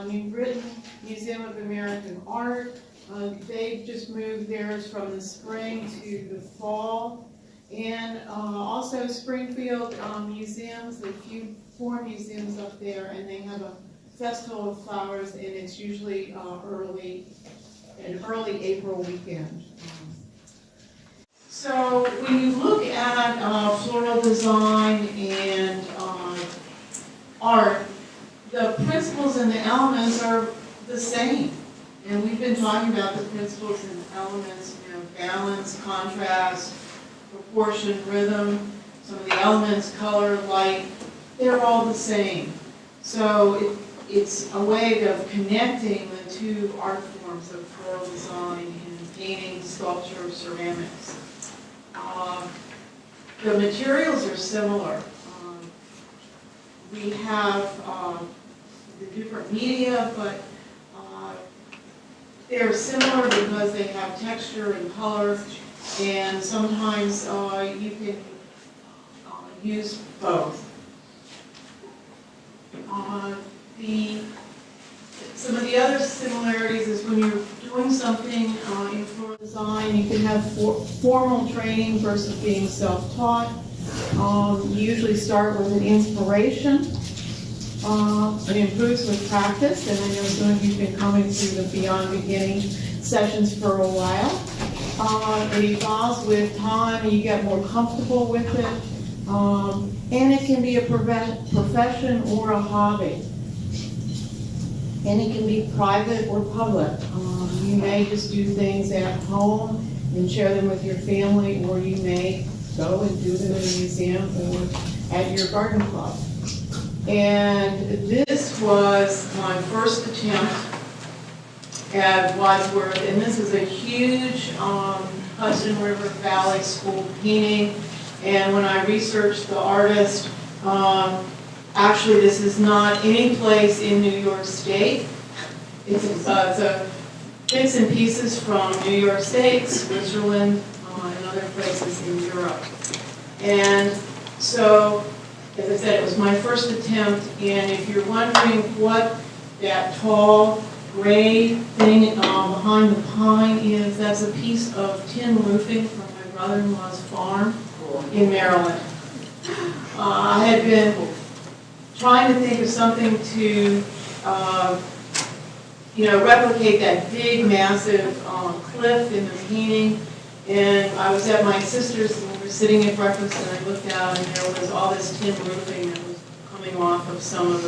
New Britain Museum of American Art. They've just moved theirs from the spring to the fall. And also Springfield Museums, the few 4 museums up there, and they have a festival of flowers, and it's usually an early April weekend. So when you look at floral design and art, the principles and the elements are the same. And we've been talking about the principles and elements, balance, contrast, proportion, rhythm, some of the elements, color, light, they're all the same. So it's a way of connecting the 2 art forms of floral design and painting, sculpture, ceramics. The materials are similar. We have the different media, but they're similar because they have texture and color, and sometimes you can use both. Some of the other similarities is when you're doing something in floral design, you can have formal training versus being self-taught. You usually start with an inspiration. It improves with practice, and I know some of you have been coming through the Beyond Beginning sessions for a while. It evolves with time, and you get more comfortable with it. And it can be a profession or a hobby. And it can be private or public. You may just do things at home and share them with your family, or you may go and do them in a museum or at your garden club. And this was my first attempt at Wadsworth, and this is a huge Hudson River Valley School painting. And when I researched the artist, actually this is not any place in New York State. It's bits and pieces from New York State, Switzerland, and other places in Europe. And so, as I said, it was my first attempt, and if you're wondering what that tall gray thing behind the pine is, that's a piece of tin roofing from my brother-in-law's farm in Maryland. I had been trying to think of something to replicate that big, massive cliff in the painting. And I was at my sister's, and we were sitting at breakfast, and I looked out, and there was all this tin roofing that was coming off of some of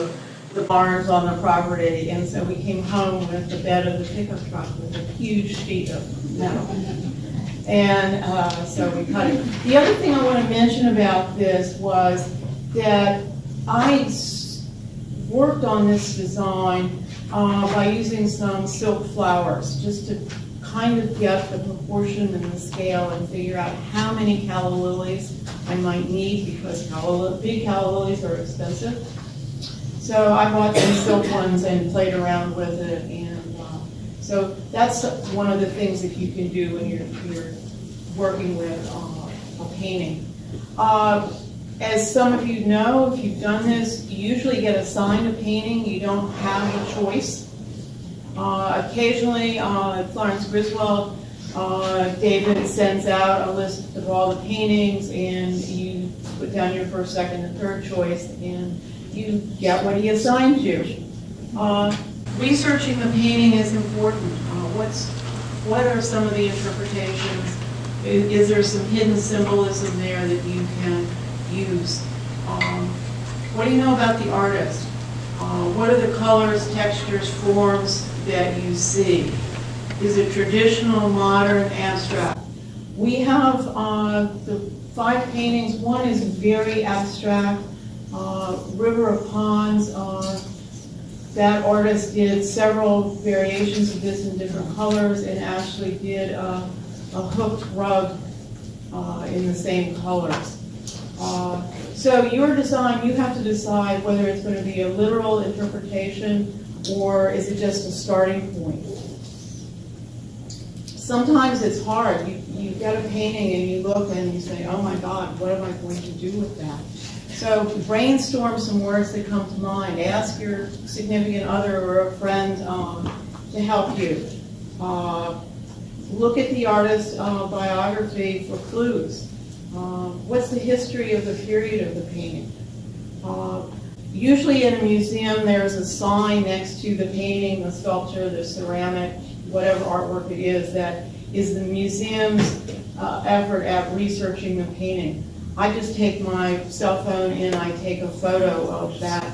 the barns on the property. And so we came home with the bed of the pickup truck with a huge sheet of metal. And so we cut it. The other thing I want to mention about this was that I worked on this design by using some silk flowers, just to kind of get the proportion and the scale and figure out how many calla lilies I might need, because big calla lilies are expensive. So I bought some silk ones and played around with it, and so that's one of the things that you can do when you're working with a painting. As some of you know, if you've done this, you usually get assigned a painting. You don't have a choice. Occasionally, Florence Griswold, David sends out a list of all the paintings, and you put down your first, second, and third choice, and you get what he assigned you. Researching the painting is important. What are some of the interpretations? Is there some hidden symbolism there that you can use? What do you know about the artist? What are the colors, textures, forms that you see? Is it traditional, modern, abstract? We have the 5 paintings. One is very abstract. River of Ponds. That artist did several variations of this in different colors, and actually did a hooked rug in the same colors. So your design, you have to decide whether it's going to be a literal interpretation or is it just a starting point. Sometimes it's hard. You get a painting and you look and you say, oh my God, what am I going to do with that? So brainstorm some words that come to mind. Ask your significant other or a friend to help you. Look at the artist's biography for clues. What's the history of the period of the painting? Usually in a museum there's a sign next to the painting, the sculpture, the ceramic, whatever artwork it is, that is the museum's effort at researching the painting. I just take my cell phone and I take a photo of that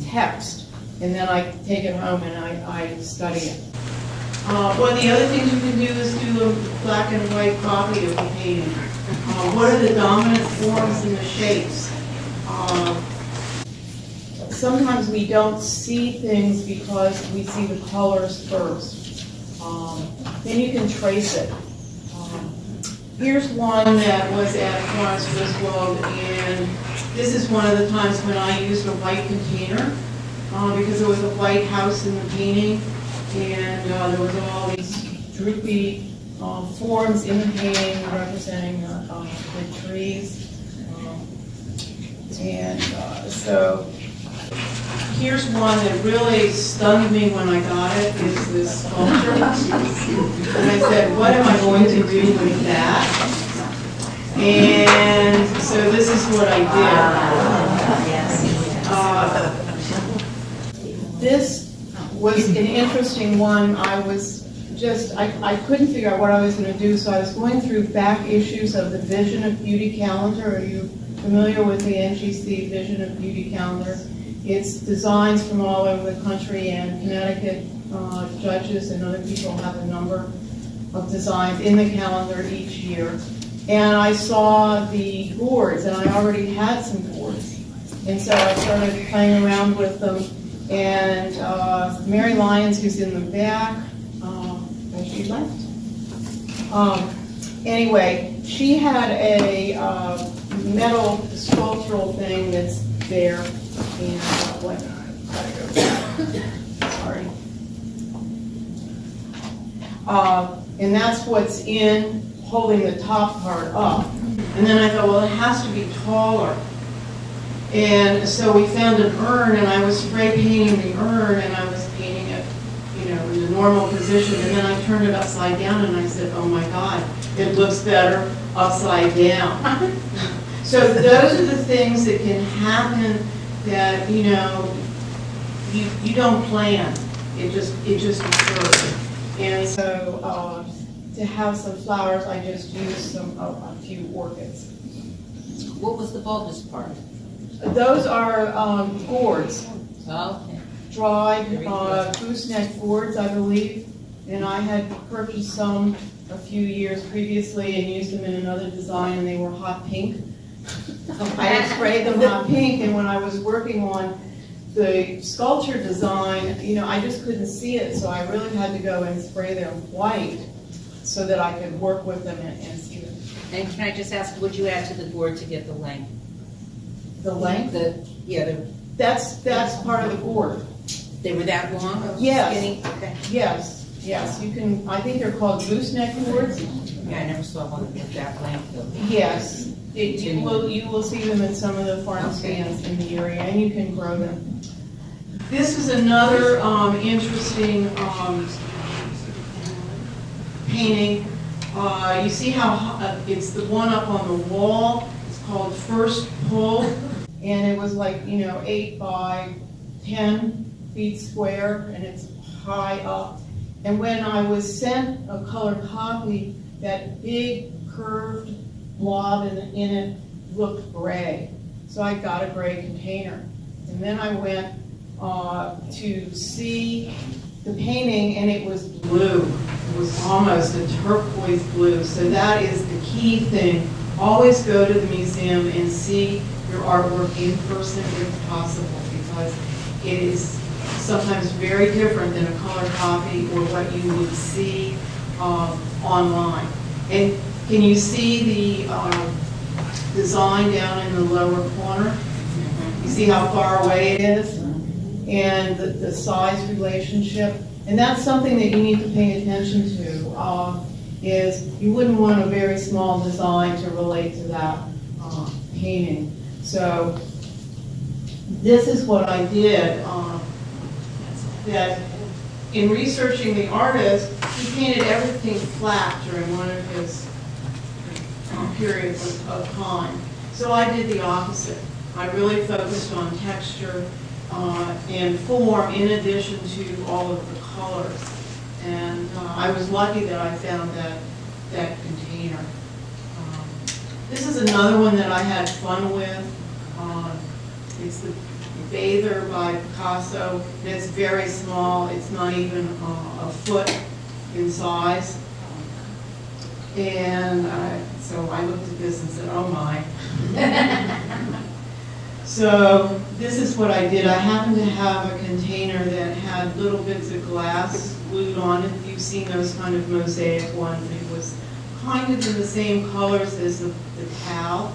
text, and then I take it home and I study it. One of the other things you can do is do a black and white copy of the painting. What are the dominant forms and the shapes? Sometimes we don't see things because we see the colors first. Then you can trace it. Here's one that was at Florence Griswold, and this is one of the times when I used a white container because there was a white house in the painting, and there was all these droopy forms in the painting representing the trees. So here's one that really stunned me when I got it, is this sculpture. And I said, what am I going to do with that? And so this is what I did. This was an interesting one. I couldn't figure out what I was going to do, so I was going through back issues of the Vision of Beauty calendar. Are you familiar with the NGC Vision of Beauty calendar? It's designs from all over the country, and Connecticut judges and other people have a number of designs in the calendar each year. And I saw the boards, and I already had some boards. And so I started playing around with them. And Mary Lyons, who's in the back, has she left? Anyway, she had a metal sculptural thing that's there. And what? Gotta go back. Sorry. And that's what's in holding the top part up. And then I thought, well, it has to be taller. And so we found an urn, and I was spray painting the urn, and I was painting it, in the normal position. And then I turned it upside down, and I said, oh my God, it looks better upside down. So those are the things that can happen that you don't plan. It just occurs. And so to have some flowers, I just used a few orchids. What was the bulbous part? Those are gourds. Oh, okay. Dried gooseneck gourds, I believe. And I had purchased some a few years previously and used them in another design, and they were hot pink. I had sprayed them hot pink, and when I was working on the sculpture design, I just couldn't see it, so I really had to go and spray them white so that I could work with them and see them. And can I just ask, would you add to the board to get the length? The length? That's part of the board. They were that long? Yes. Skinny? Okay. Yes. You can, I think they're called gooseneck boards. Yeah, I never saw one with that length though. Yes. You will see them in some of the farm stands in the area, and you can grow them. This is another interesting painting. You see how it's the one up on the wall. It's called First Pull, and it was like 8 by 10 feet square, and it's high up. And when I was sent a colored copy, that big curved blob in it looked gray. So I got a gray container. And then I went to see the painting, and it was blue. It was almost a turquoise blue. So that is the key thing. Always go to the museum and see your artwork in person if possible, because it is sometimes very different than a color copy or what you would see online. And can you see the design down in the lower corner? You see how far away it is? And the size relationship? And that's something that you need to pay attention to, is you wouldn't want a very small design to relate to that painting. So this is what I did, that in researching the artist, he painted everything flat during one of his periods of time. So I did the opposite. I really focused on texture and form in addition to all of the colors. And I was lucky that I found that container. This is another one that I had fun with. It's the Bather by Picasso. It's very small. It's not even a foot in size. And so I looked at this and said, oh my. So this is what I did. I happened to have a container that had little bits of glass glued on it. You've seen those kind of mosaic ones. It was kind of in the same colors as the cow.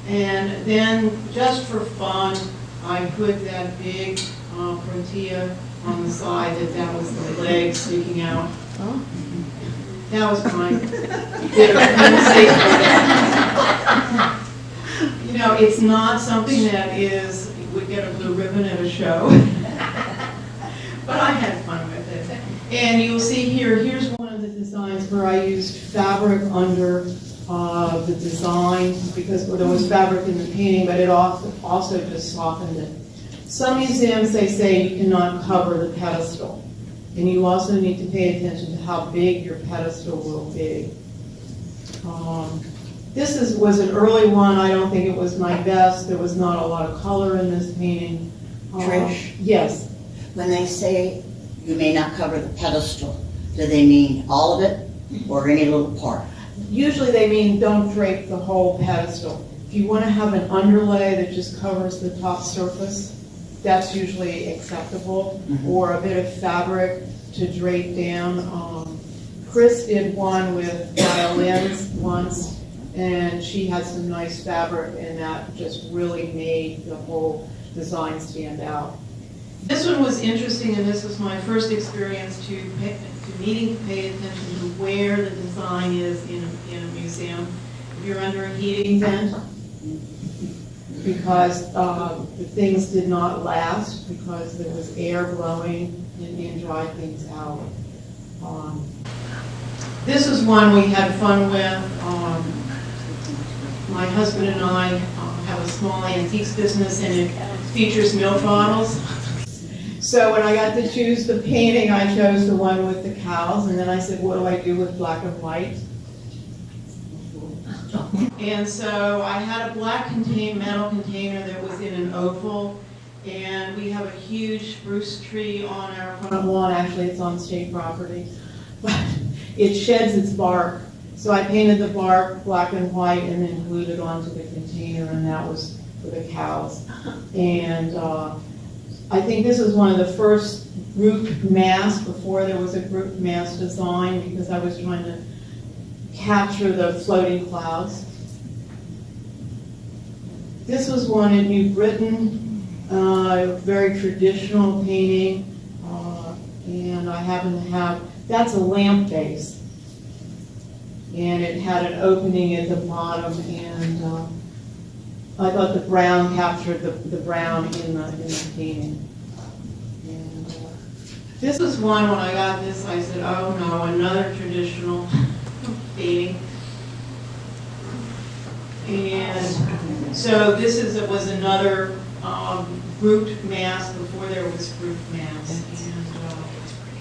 And then just for fun, I put that big tortilla on the side that was the leg sticking out. Oh. That was my bit of You know, it's not something that would get a blue ribbon at a show, but I had fun with it. And you'll see here's one of the designs where I used fabric under the design because there was fabric in the painting, but it also just softened it. Some museums, they say you cannot cover the pedestal. And you also need to pay attention to how big your pedestal will be. This was an early one. I don't think it was my best. There was not a lot of color in this painting. Trish? Yes. When they say you may not cover the pedestal, do they mean all of it or any little part? Usually they mean don't drape the whole pedestal. If you want to have an underlay that just covers the top surface, that's usually acceptable, or a bit of fabric to drape down. Chris did one with violins once, and she had some nice fabric, and that just really made the whole design stand out. This one was interesting, and this was my first experience to needing to pay attention to where the design is in a museum. If you're under a heating vent, because the things did not last because there was air blowing and dried things out. This is one we had fun with. My husband and I have a small antiques business, and it features milk bottles. So when I got to choose the painting, I chose the one with the cows, and then I said, what do I do with black and white? And so I had a black metal container that was in an oval, and we have a huge spruce tree on our front lawn. Actually, it's on state property, but it sheds its bark. So I painted the bark black and white and then glued it onto the container, and that was for the cows. And I think this was one of the first group mass before there was a group mass design, because I was trying to capture the floating clouds. This was one in New Britain, very traditional painting, and I happen to have, that's a lamp base. And it had an opening at the bottom, and I thought the brown captured the brown in the painting. And this was one, when I got this, I said, oh no, another traditional painting. And so this was another grouped mass before there was grouped mass.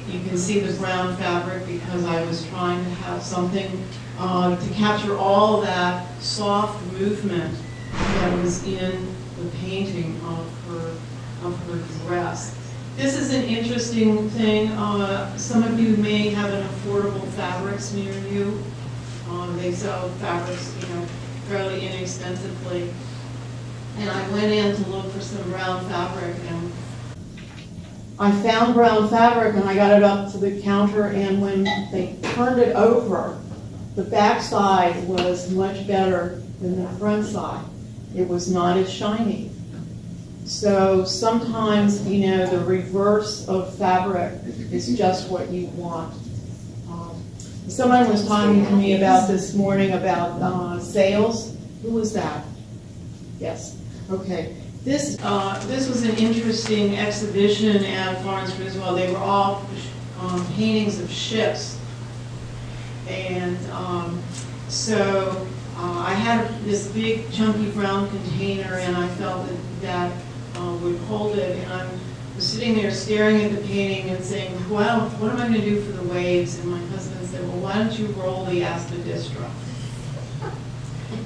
And you can see the brown fabric because I was trying to have something to capture all that soft movement that was in the painting of her dress. This is an interesting thing. Some of you may have an affordable fabrics near you. They sell fabrics, fairly inexpensively. And I went in to look for some brown fabric, and I found brown fabric, and I got it up to the counter, and when they turned it over, the back side was much better than the front side. It was not as shiny. So sometimes, the reverse of fabric is just what you want. Someone was talking to me about this morning about sales. Who was that? Yes. Okay, this was an interesting exhibition at Florence Griswold. They were all paintings of ships. And so I had this big chunky brown container, and I felt that would hold it. And I was sitting there staring at the painting and saying, well, what am I going to do for the waves? And my husband said, well, why don't you roll the aspidistra?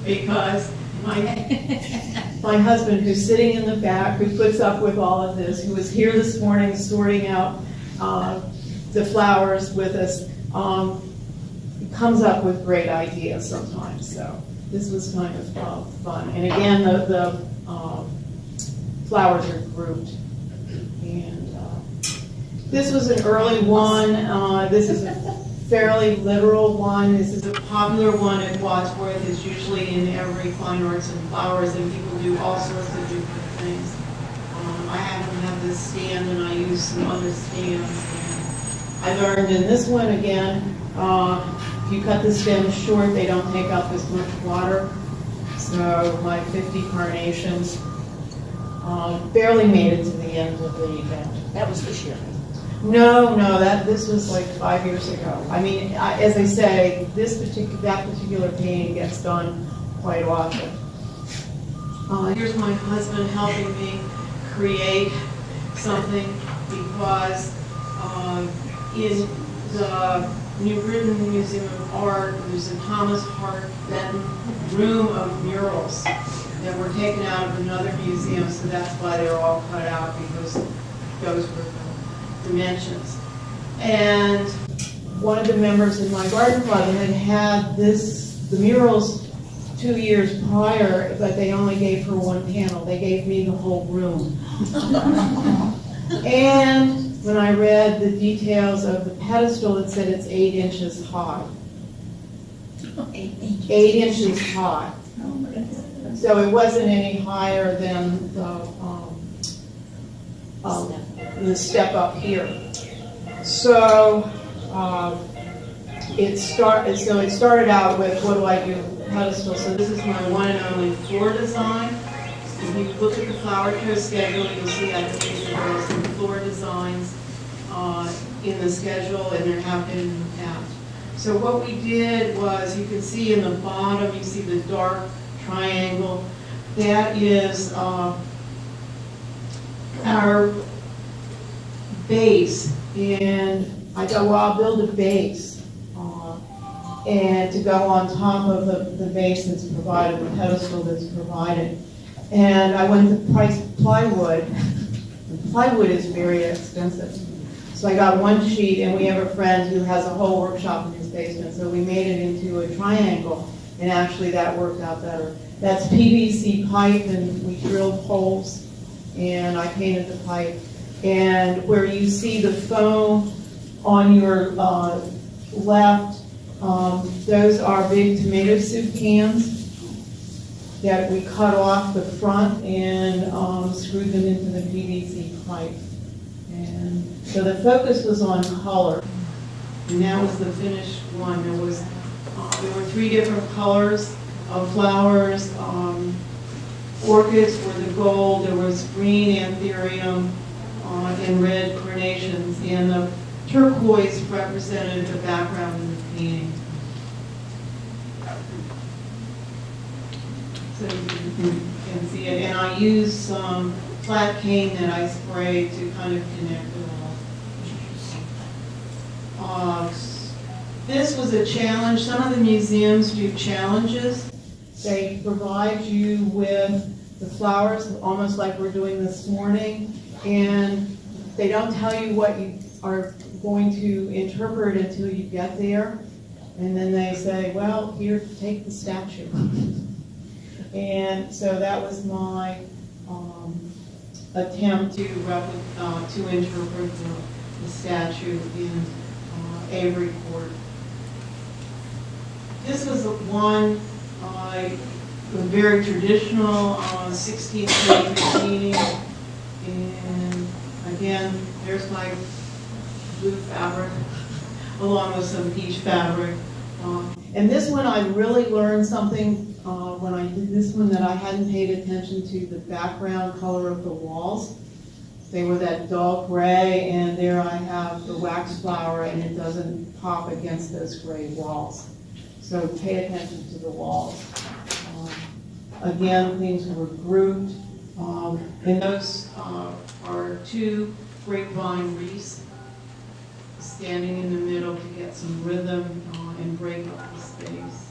Because my husband, who's sitting in the back, who puts up with all of this, who was here this morning sorting out the flowers with us, comes up with great ideas sometimes. So this was kind of fun. And again, the flowers are grouped. And this was an early one. This is a fairly literal one. This is a popular one at Wadsworth. It's usually in every fine arts and flowers, and people do all sorts of different things. I happen to have this stand, and I use some other stands. And I learned in this one again, if you cut the stems short, they don't take up as much water. So my 50 carnations barely made it to the end of the event. That was this year. No, this was like 5 years ago. I mean, as I say, that particular painting gets done quite often. Here's my husband helping me create something, because in the New Britain Museum of Art, there's a Thomas Hart Benton room of murals that were taken out of another museum, so that's why they're all cut out, because those were the dimensions. And one of the members in my garden club had the murals 2 years prior, but they only gave her one panel. They gave me the whole room. And when I read the details of the pedestal, it said it's 8 inches high. 8 inches high. So it wasn't any higher than the step up here. So it started out with, what do I do? Pedestal. So this is my one and only floor design. If you look at the flower care schedule, you'll see I think there are some floor designs in the schedule, and there have been in the past. So what we did was, you can see in the bottom, you see the dark triangle. That is our base. And I thought, well, I'll build a base. And to go on top of the base that's provided, the pedestal that's provided. And I went to price plywood. Plywood is very expensive. So I got one sheet, and we have a friend who has a whole workshop in his basement, so we made it into a triangle, and actually that worked out better. That's PVC pipe, and we drilled holes, and I painted the pipe. And where you see the foam on your left, those are big tomato soup cans that we cut off the front and screwed them into the PVC pipe. And so the focus was on color, and that was the finished one. There were 3 different colors of flowers. Orchids were the gold, there was green anthurium, and red carnations, and the turquoise represented the background in the painting. So you can see it, and I used some flat cane that I sprayed to kind of connect it all. This was a challenge. Some of the museums do challenges. They provide you with the flowers, almost like we're doing this morning, and they don't tell you what you are going to interpret until you get there. And then they say, well, here, take the statue. And so that was my attempt to interpret the statue in Avery Court. This was one, a very traditional 16th century painting. And again, there's my blue fabric, along with some peach fabric. And this one I really learned something when I did this one that I hadn't paid attention to the background color of the walls. They were that dull gray, and there I have the wax flower, and it doesn't pop against those gray walls. So pay attention to the walls. Again, things were grouped. And those are two grapevine wreaths standing in the middle to get some rhythm and break up the space.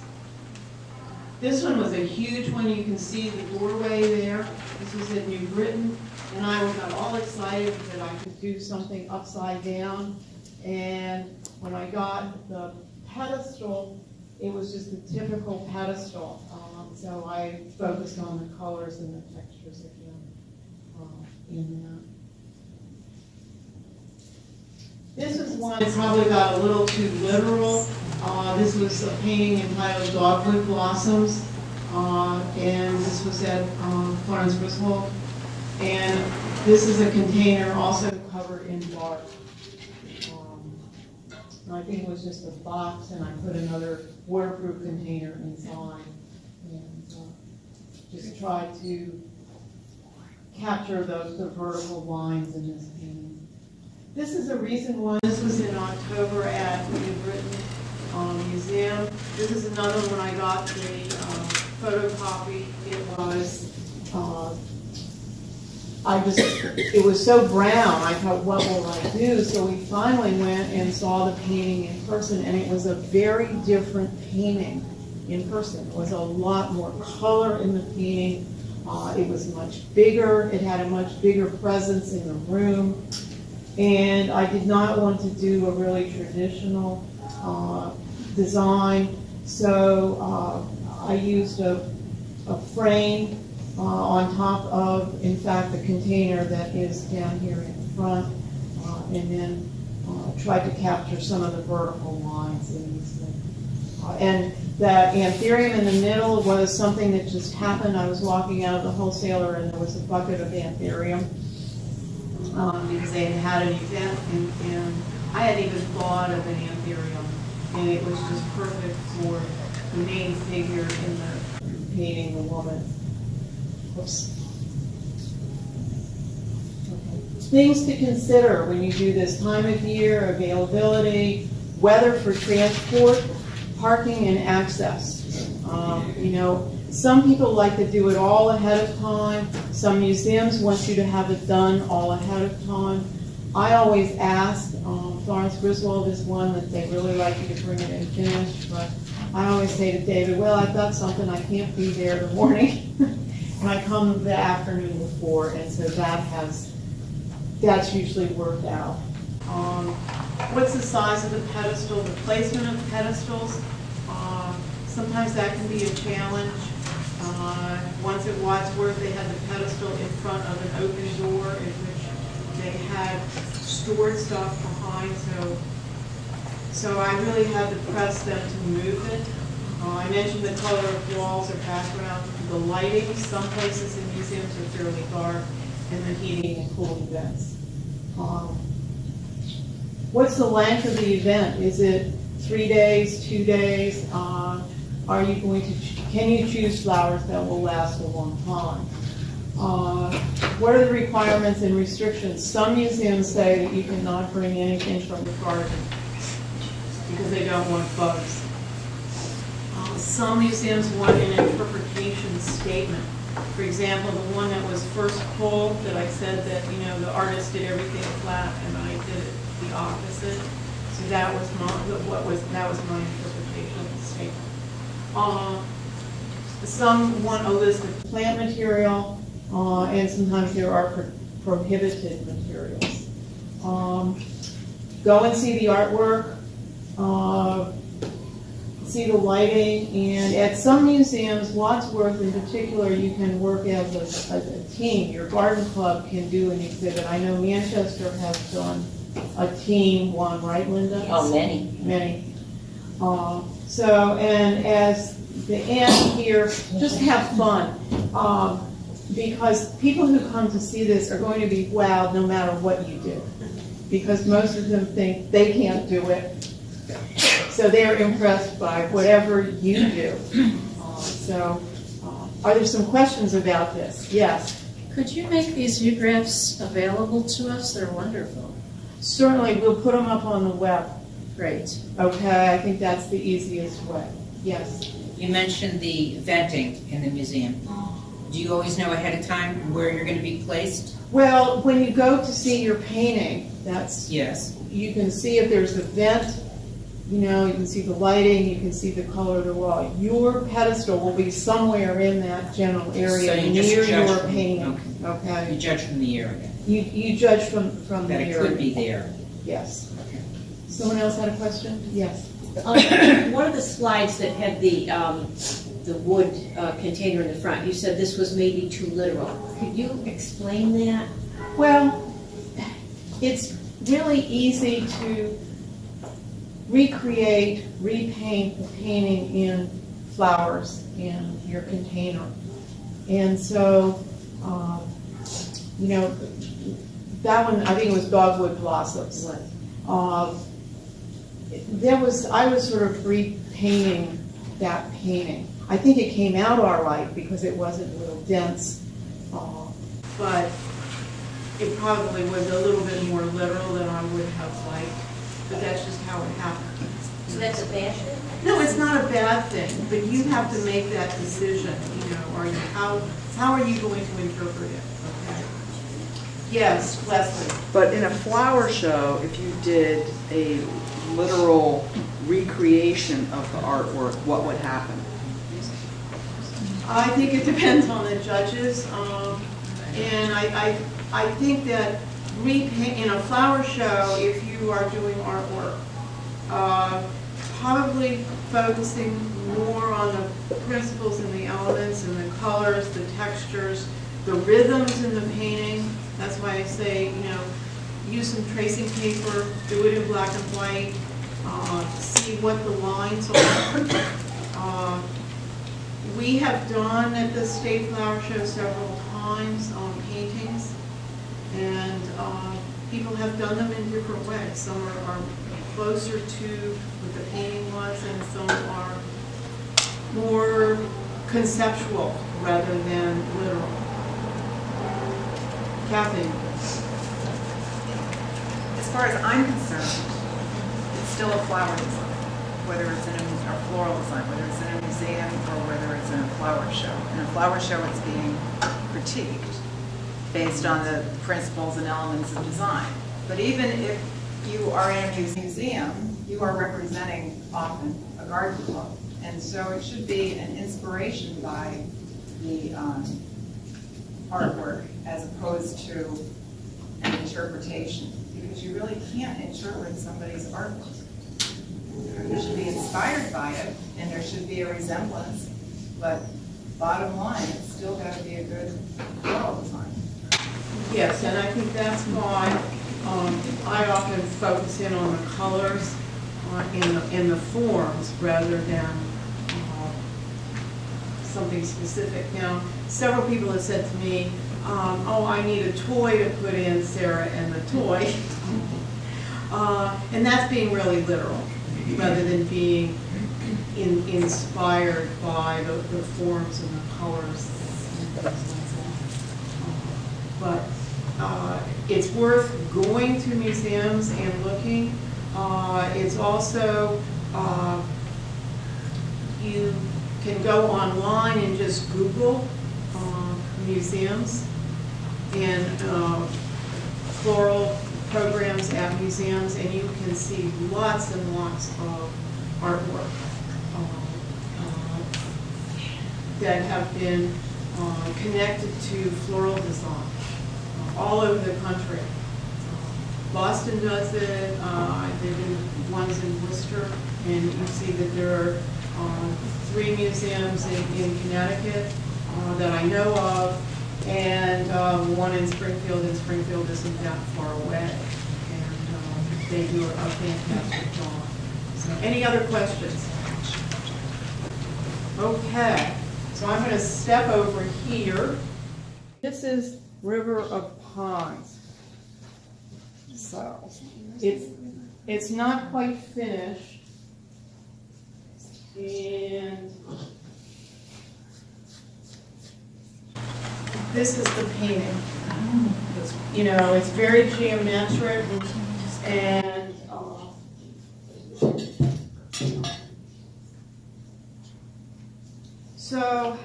This one was a huge one. You can see the doorway there. This was at New Britain, and I got all excited that I could do something upside down. And when I got the pedestal, it was just a typical pedestal. So I focused on the colors and the textures again in that. This is one that probably got a little too literal. This was a painting entitled Dogwood Blossoms, and this was at Florence Griswold. And this is a container also covered in bark. I think it was just a box, and I put another waterproof container inside, and just tried to capture the vertical lines in this painting. This is a recent one. This was in October at New Britain Museum. This is another one I got the photocopy. It was, it was so brown, I thought, what will I do? So we finally went and saw the painting in person, and it was a very different painting in person. It was a lot more color in the painting. It was much bigger. It had a much bigger presence in the room. And I did not want to do a really traditional design, so I used a frame on top of, in fact, the container that is down here in front, and then tried to capture some of the vertical lines in these things. And that anthurium in the middle was something that just happened. I was walking out of the wholesaler, and there was a bucket of anthurium. Because they had an event, and I hadn't even thought of an anthurium, and it was just perfect for the main figure in the painting, the woman. Oops. Okay. Things to consider when you do this: time of year, availability, weather for transport, parking, and access. Some people like to do it all ahead of time. Some museums want you to have it done all ahead of time. I always ask, Florence Griswold is one that they really like you to bring it in finished, but I always say to David, well, I've got something, I can't be there the morning, and I come the afternoon before, and so that's usually worked out. What's the size of the pedestal, the placement of pedestals? Sometimes that can be a challenge. Once at Wadsworth, they had the pedestal in front of an open door in which they had stored stuff behind, so I really had to press them to move it. I mentioned the color of walls or background, the lighting. Some places in museums are fairly dark, and the heating and cooling vents. What's the length of the event? Is it 3 days, 2 days? Are you going to, can you choose flowers that will last a long time? What are the requirements and restrictions? Some museums say that you cannot bring anything from the garden because they don't want bugs. Some museums want an interpretation statement. For example, the one that was first pulled, that I said that, the artist did everything flat and I did it the opposite. So that was my interpretation of the statement. Some want a list of plant material, and sometimes there are prohibited materials. Go and see the artwork, see the lighting, and at some museums, Wadsworth in particular, you can work as a team. Your garden club can do an exhibit. I know Manchester has done a team one, right, Linda? Oh, many. Many. And as the end here, just have fun. Because people who come to see this are going to be wowed no matter what you do. Because most of them think they can't do it. So they're impressed by whatever you do. So, are there some questions about this? Yes. Could you make these photographs available to us? They're wonderful. Certainly, we'll put them up on the web. Great. Okay, I think that's the easiest way. Yes. You mentioned the venting in the museum. Do you always know ahead of time where you're going to be placed? Well, when you go to see your painting, that's, Yes. you can see if there's a vent, you know, you can see the lighting, you can see the color of the wall. Your pedestal will be somewhere in that general area So you just near judge your from- painting. You Okay? judge from the area, You judge from the that it area. could be there. Yes. Someone else had a question? Yes. One of the slides that had the wood container in the front, you said this was maybe too literal. Could you explain that? Well, it's really easy to recreate, repaint the painting in flowers in your container. And so, you know, that one, I think it was dogwood blossoms. What? I was sort of repainting that painting. I think it came out all right because it wasn't real dense, but it probably was a little bit more literal than I would have liked, but that's just how it happened. So that's a bad thing? No, it's not a bad thing, but you have to make that decision, you know, how are you going to interpret it, okay? Yes, Leslie. But in a flower show, if you did a literal recreation of the artwork, what would happen? I think it depends on the judges, and I think that in a flower show, if you are doing artwork, probably focusing more on the principles and the elements and the colors, the textures, the rhythms in the painting. That's why I say, you know, use some tracing paper, do it in black and white, see what the lines are. We have done at the State Flower Show several times paintings, and people have done them in different ways. Some are closer to what the painting was, and some are more conceptual rather than literal. Kathy? As far as I'm concerned, it's still a flower design, whether it's in a floral design, whether it's in a museum or whether it's in a flower show. In a flower show, it's being critiqued based on the principles and elements of design. But even if you are in a museum, you are representing often a garden club. And so it should be an inspiration by the artwork as opposed to an interpretation, because you really can't interpret somebody's artwork. You should be inspired by it, and there should be a resemblance, but bottom line, it's still got to be a good floral design. Yes, and I think that's why I often focus in on the colors in the forms rather than something specific. Now, several people have said to me, oh, I need a toy to put in, Sarah, and the toy. And that's being really literal rather than being inspired by the forms and the colors and things like that. But it's worth going to museums and looking. It's also, you can go online and just Google museums and floral programs at museums, and you can see lots and lots of artwork that have been connected to floral design all over the country. Boston does it, they do ones in Worcester, and you see that there are 3 museums in Connecticut that I know of, and one in Springfield, and Springfield isn't that far away, and they do a fantastic job. So, any other questions? Okay, so I'm going to step over here. This is River of Pines. So, it's not quite finished, and this is the painting. You know, it's very geometric and so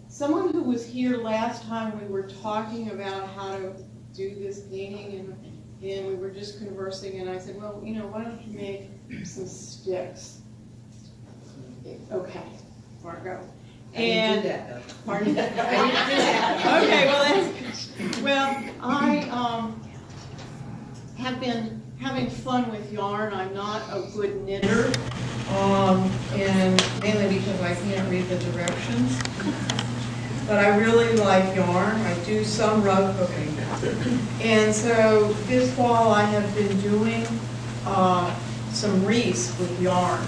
someone who was here last time, we were talking about how to do this painting and we were just conversing and I said, well, you know, why don't you make some sticks? Okay, Margot. And pardon? I didn't do that. Okay, well that's good. Well, I have been having fun with yarn. I'm not a good knitter, and mainly because I can't read the directions. But I really like yarn. I do some rug hooking. And so this fall I have been doing some wreaths with yarn.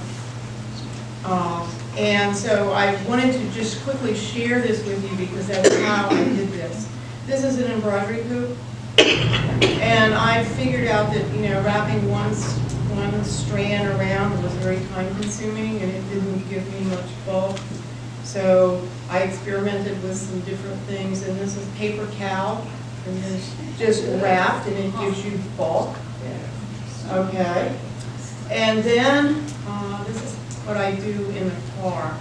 And so I wanted to just quickly share this with you because that's how I did this. This is an embroidery hoop. And I figured out that, you know, wrapping one strand around was very time consuming and it didn't give me much bulk. So I experimented with some different things, and this is paper cow, and it's just wrapped and it gives you bulk. Okay. And then this is what I do in the car.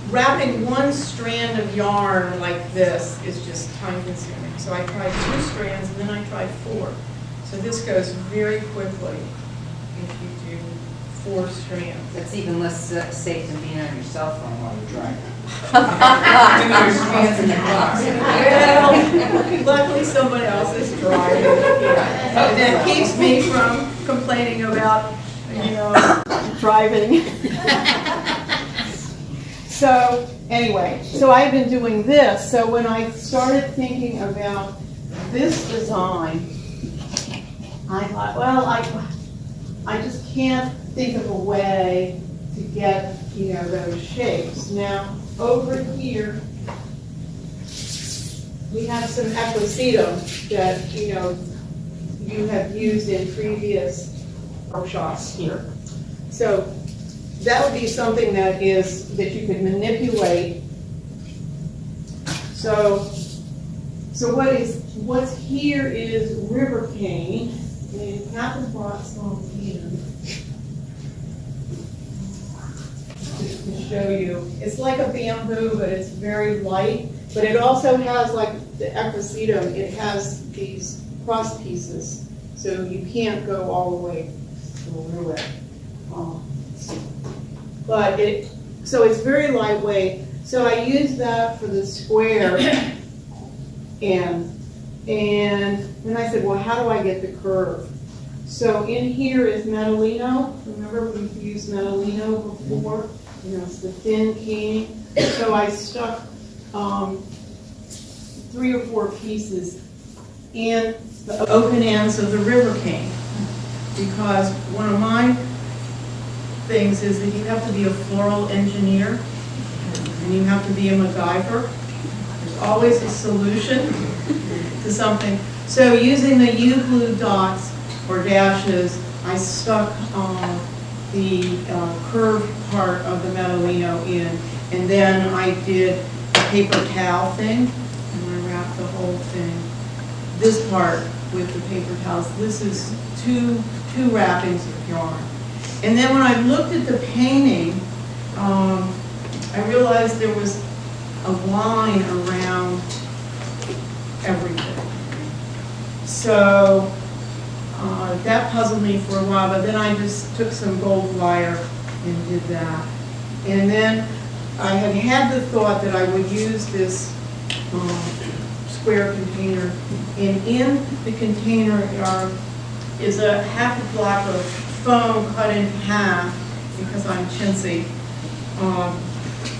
Wrapping one strand of yarn like this is just time consuming. So I tried 2 strands and then I tried 4. So this goes very quickly if you do 4 strands. That's even less safe than being on your cell phone while you're driving. Your strands in the car. Well, luckily somebody else is driving. And that keeps me from complaining about, you know, driving. So anyway, so I've been doing this. So when I started thinking about this design, I thought, well, I just can't think of a way to get, you know, those shapes. Now, over here, we have some equisetum that, you know, you have used in previous workshops here. So that would be something that you could manipulate. So what's here is river cane. And Catherine brought some in to show you. It's like a bamboo, but it's very light. But it also has, like the equisetum, it has these cross pieces, so you can't go all the way through it. So it's very lightweight. So I use that for the square, and then I said, well, how do I get the curve? So in here is metalino. Remember we've used metalino before? You know, it's the thin cane. So I stuck 3 or 4 pieces in the open ends of the river cane, because one of my things is that you have to be a floral engineer and you have to be a MacGyver. There's always a solution to something. So using the U-glue dots or dashes, I stuck the curved part of the metalino in, and then I did a paper towel thing, and I wrapped the whole thing, this part with the paper towels. This is two wrappings of yarn. And then when I looked at the painting, I realized there was a line around everything. So that puzzled me for a while, but then I just took some gold wire and did that. And then I had the thought that I would use this square container, and in the container is a half a block of foam cut in half because I'm chintzy.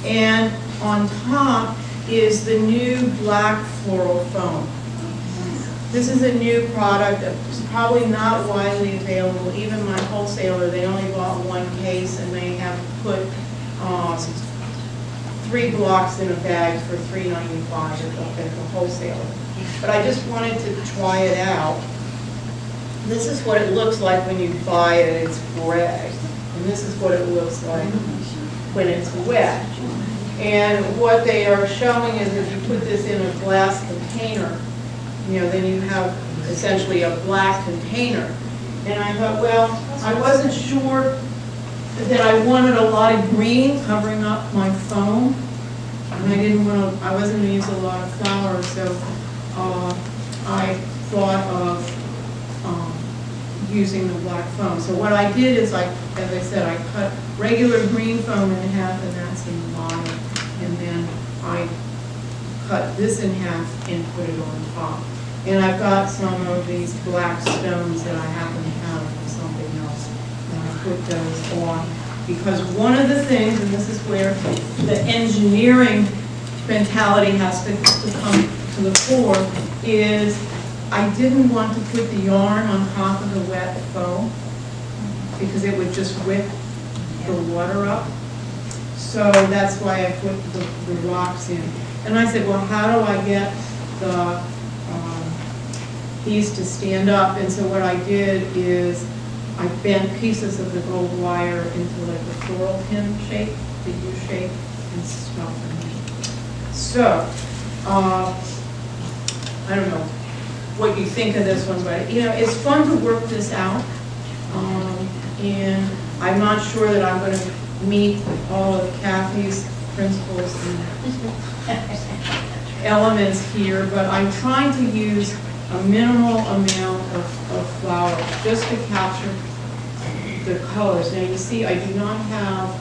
And on top is the new black floral foam. This is a new product. It's probably not widely available. Even my wholesaler, they only bought 1 case and they have put 3 blocks in a bag for $3.95 at the wholesaler. But I just wanted to try it out. This is what it looks like when you buy it. It's gray. And this is what it looks like when it's wet. And what they are showing is if you put this in a glass container, then you have essentially a black container. And I thought, well, I wasn't sure that I wanted a lot of green covering up my foam. And I wasn't going to use a lot of flowers, so I thought of using the black foam. So what I did is, as I said, I cut regular green foam in half, and that's in the bottom. And then I cut this in half and put it on top. And I've got some of these black stones that I happen to have from something else. And I put those on. Because one of the things, and this is where the engineering mentality has to come to the fore, is I didn't want to put the yarn on top of the wet foam because it would just whip the water up. So that's why I put the rocks in. And I said, well, how do I get these to stand up? And so what I did is I bent pieces of the gold wire into like a floral pin shape, the U shape, and stuck them in. So, I don't know what you think of this one, but it's fun to work this out. And I'm not sure that I'm going to meet all of Kathy's principles and elements here, but I'm trying to use a minimal amount of flower just to capture the colors. Now you see I do not have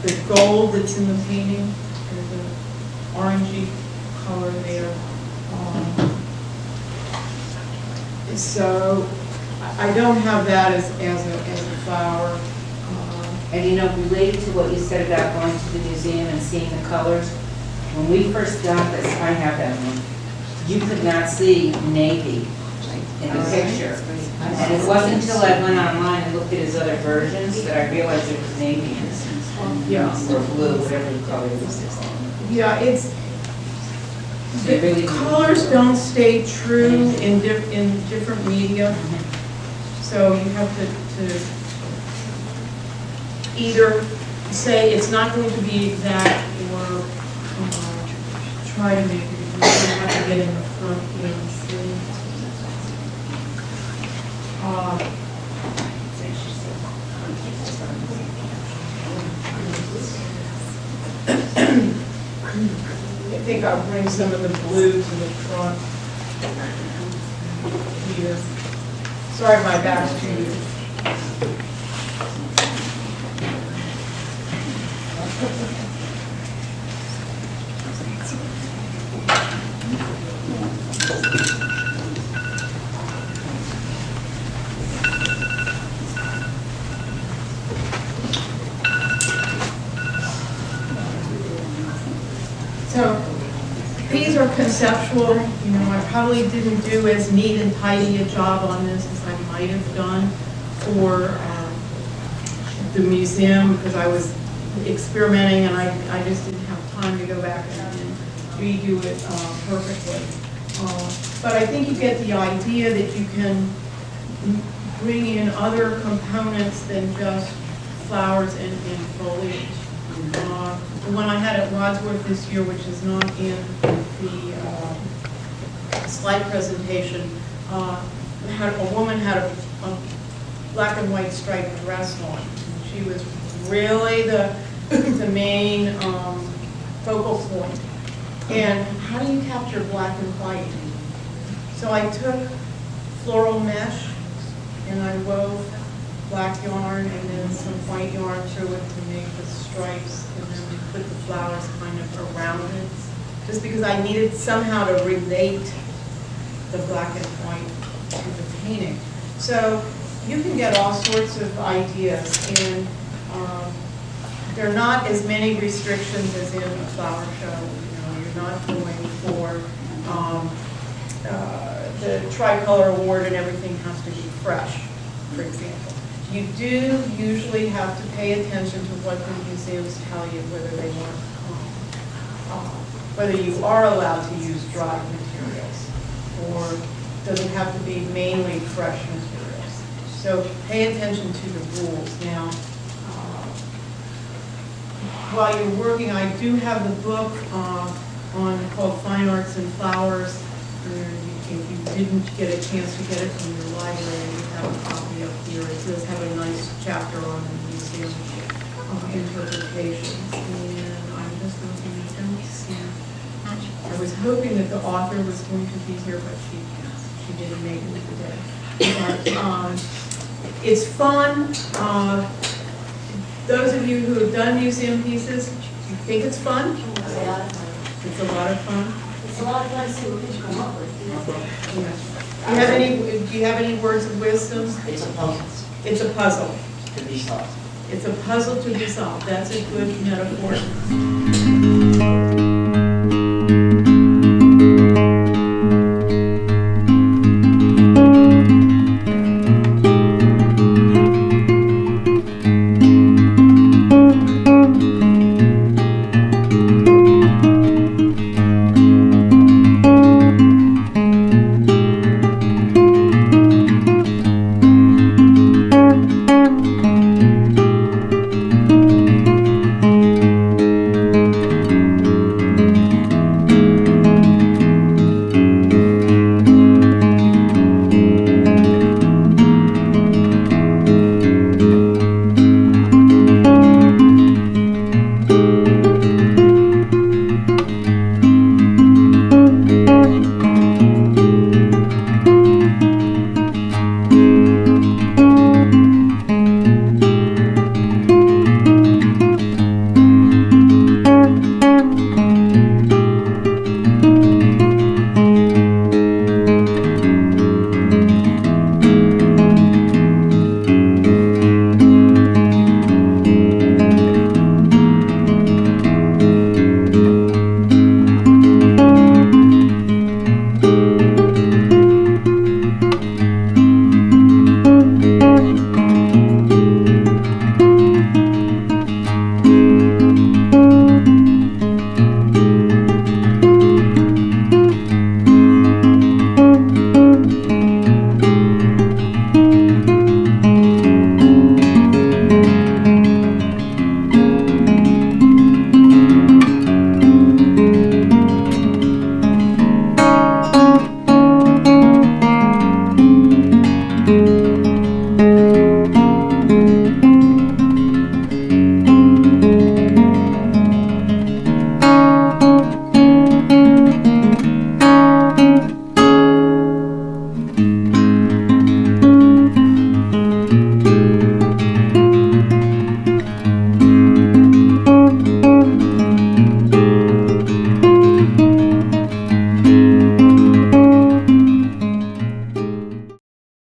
the gold that's in the painting, or the orangey color there. So I don't have that as a flower. And related to what you said about going to the museum and seeing the colors, when we first got this, I have that one, you could not see navy in the picture. And it wasn't until I went online and looked at his other versions that I realized it was navy in this instance, or blue, whatever the color was. Yeah, They really the colors don't stay true in different media. So you have to either say it's not going to be exact, or try to make it. You have to get in the front here and see. I think I'll bring some of the blue to the front here. Sorry, my back's to you. So these are conceptual. I probably didn't do as neat and tidy a job on this as I might have done for the museum, because I was experimenting and I just didn't have time to go back and redo it perfectly. But I think you get the idea that you can bring in other components than just flowers and foliage. The one I had at Wadsworth this year, which is not in the slide presentation, a woman had a black and white striped dress on. She was really the main focal point. And how do you capture black and white? So I took floral mesh and I wove black yarn and then some white yarn through it to make the stripes, and then we put the flowers kind of around it, just because I needed somehow to relate the black and white to the painting. So you can get all sorts of ideas, and there are not as many restrictions as in a flower show. You're not going for the Tricolor Award and everything has to be fresh, for example. You do usually have to pay attention to what the museums tell you, whether you are allowed to use dry materials, or does it have to be mainly fresh materials. So pay attention to the rules. Now, while you're working, I do have the book called Fine Arts and Flowers. If you didn't get a chance to get it from your library, you have a copy up here. It does have a nice chapter on the museum interpretations. And I'm just looking, I don't see. I was hoping that the author was going to be here, but she didn't make it today. But it's fun. Those of you who have done museum pieces, do you think it's fun? It's a lot of fun. It's a lot of fun. It's a lot of fun to see what you come up with. Do you have any words of wisdom? It's a puzzle It's a puzzle. to be solved. It's a puzzle to be solved. That's a good metaphor.